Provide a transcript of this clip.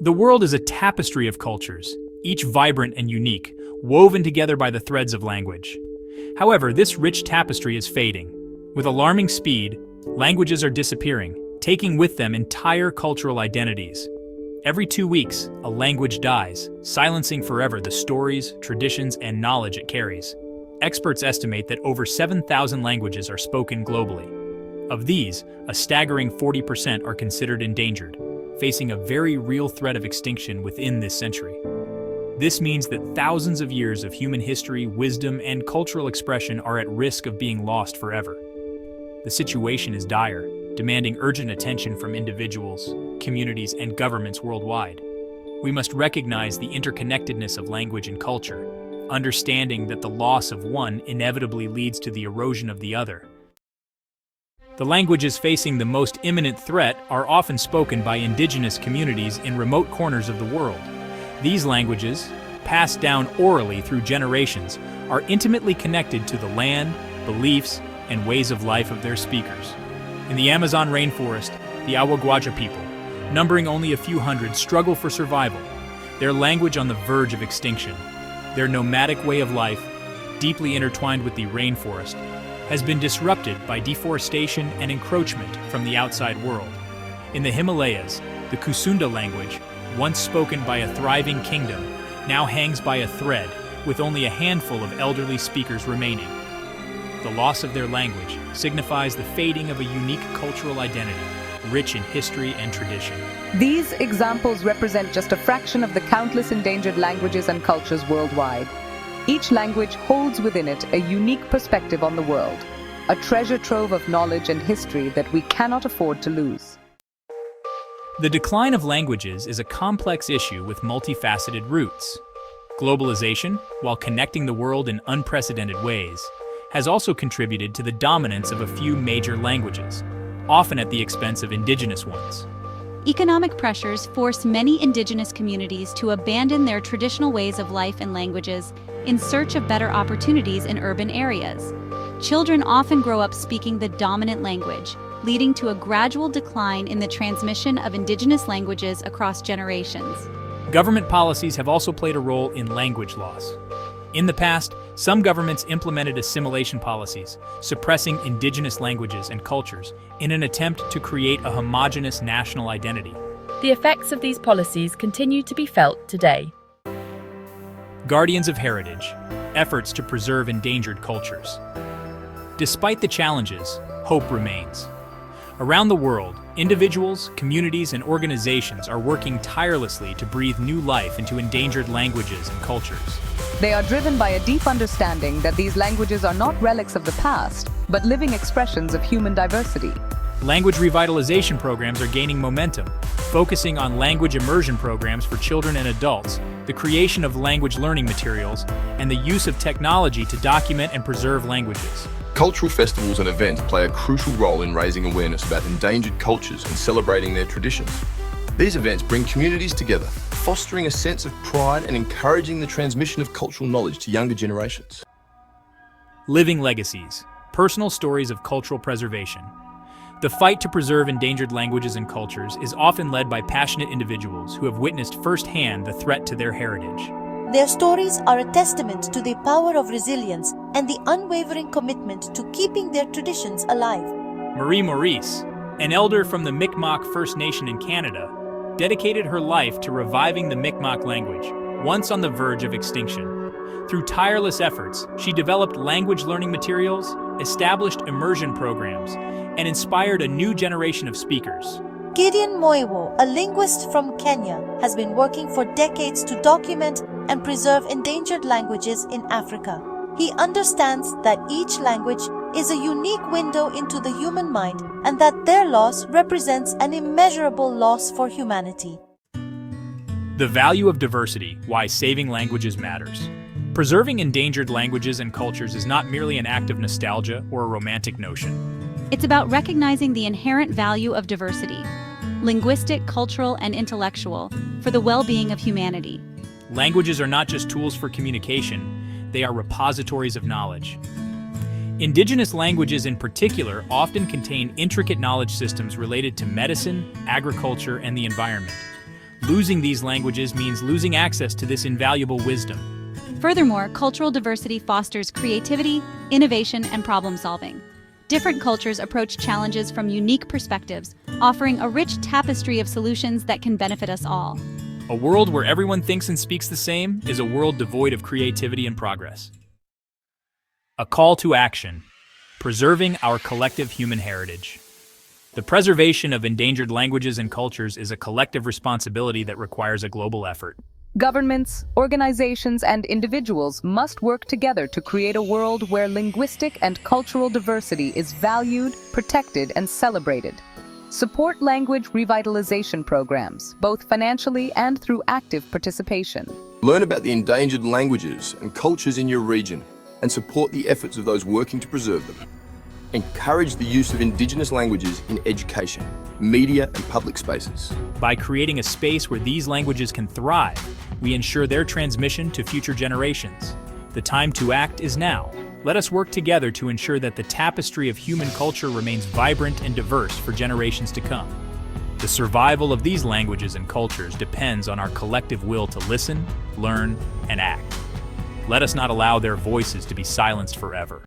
The world is a tapestry of cultures, each vibrant and unique, woven together by the threads of language. However, this rich tapestry is fading. With alarming speed, languages are disappearing, taking with them entire cultural identities. Every 2 weeks, a language dies, silencing forever the stories, traditions, and knowledge it carries. Experts estimate that over 7,000 languages are spoken globally. Of these, a staggering 40% are considered endangered, facing a very real threat of extinction within this century. This means that thousands of years of human history, wisdom, and cultural expression are at risk of being lost forever. The situation is dire, demanding urgent attention from individuals, communities, and governments worldwide. We must recognize the interconnectedness of language and culture, understanding that the loss of one inevitably leads to the erosion of the other. The languages facing the most imminent threat are often spoken by indigenous communities in remote corners of the world. These languages, passed down orally through generations, are intimately connected to the land, beliefs, and ways of life of their speakers. In the Amazon rainforest, the Awaguaja people, numbering only a few hundred, struggle for survival, their language on the verge of extinction. Their nomadic way of life, deeply intertwined with the rainforest, has been disrupted by deforestation and encroachment from the outside world. In the Himalayas, the Kusunda language, once spoken by a thriving kingdom, now hangs by a thread, with only a handful of elderly speakers remaining. The loss of their language signifies the fading of a unique cultural identity, rich in history and tradition. These examples represent just a fraction of the countless endangered languages and cultures worldwide. Each language holds within it a unique perspective on the world, a treasure trove of knowledge and history that we cannot afford to lose. The decline of languages is a complex issue with multifaceted roots. Globalization, while connecting the world in unprecedented ways, has also contributed to the dominance of a few major languages, often at the expense of indigenous ones. Economic pressures force many indigenous communities to abandon their traditional ways of life and languages in search of better opportunities in urban areas. Children often grow up speaking the dominant language, leading to a gradual decline in the transmission of indigenous languages across generations. Government policies have also played a role in language loss. In the past, some governments implemented assimilation policies, suppressing indigenous languages and cultures in an attempt to create a homogeneous national identity. The effects of these policies continue to be felt today. Guardians of heritage, efforts to preserve endangered cultures. Despite the challenges, hope remains. Around the world, individuals, communities, and organizations are working tirelessly to breathe new life into endangered languages and cultures. They are driven by a deep understanding that these languages are not relics of the past, but living expressions of human diversity. Language revitalization programs are gaining momentum, focusing on language immersion programs for children and adults, the creation of language learning materials, and the use of technology to document and preserve languages. Cultural festivals and events play a crucial role in raising awareness about endangered cultures and celebrating their traditions. These events bring communities together, fostering a sense of pride and encouraging the transmission of cultural knowledge to younger generations. Living legacies, personal stories of cultural preservation. The fight to preserve endangered languages and cultures is often led by passionate individuals who have witnessed firsthand the threat to their heritage. Their stories are a testament to the power of resilience and the unwavering commitment to keeping their traditions alive. Marie Maurice, an elder from the Mi'kmaq First Nation in Canada, dedicated her life to reviving the Mi'kmaq language, once on the verge of extinction. Through tireless efforts, she developed language learning materials, established immersion programs, and inspired a new generation of speakers. Gideon Moiwo, a linguist from Kenya, has been working for decades to document and preserve endangered languages in Africa. He understands that each language is a unique window into the human mind and that their loss represents an immeasurable loss for humanity. The value of diversity, why saving languages matters. Preserving endangered languages and cultures is not merely an act of nostalgia or a romantic notion. It's about recognizing the inherent value of diversity, linguistic, cultural, and intellectual, for the well-being of humanity. Languages are not just tools for communication, they are repositories of knowledge. Indigenous languages in particular often contain intricate knowledge systems related to medicine, agriculture, and the environment. Losing these languages means losing access to this invaluable wisdom. Furthermore, cultural diversity fosters creativity, innovation, and problem-solving. Different cultures approach challenges from unique perspectives, offering a rich tapestry of solutions that can benefit us all. A world where everyone thinks and speaks the same is a world devoid of creativity and progress. A call to action: preserving our collective human heritage. The preservation of endangered languages and cultures is a collective responsibility that requires a global effort. Governments, organizations, and individuals must work together to create a world where linguistic and cultural diversity is valued, protected, and celebrated. Support language revitalization programs, both financially and through active participation. Learn about the endangered languages and cultures in your region and support the efforts of those working to preserve them. Encourage the use of indigenous languages in education, media, and public spaces. By creating a space where these languages can thrive, we ensure their transmission to future generations. The time to act is now. Let us work together to ensure that the tapestry of human culture remains vibrant and diverse for generations to come. The survival of these languages and cultures depends on our collective will to listen, learn, and act. Let us not allow their voices to be silenced forever.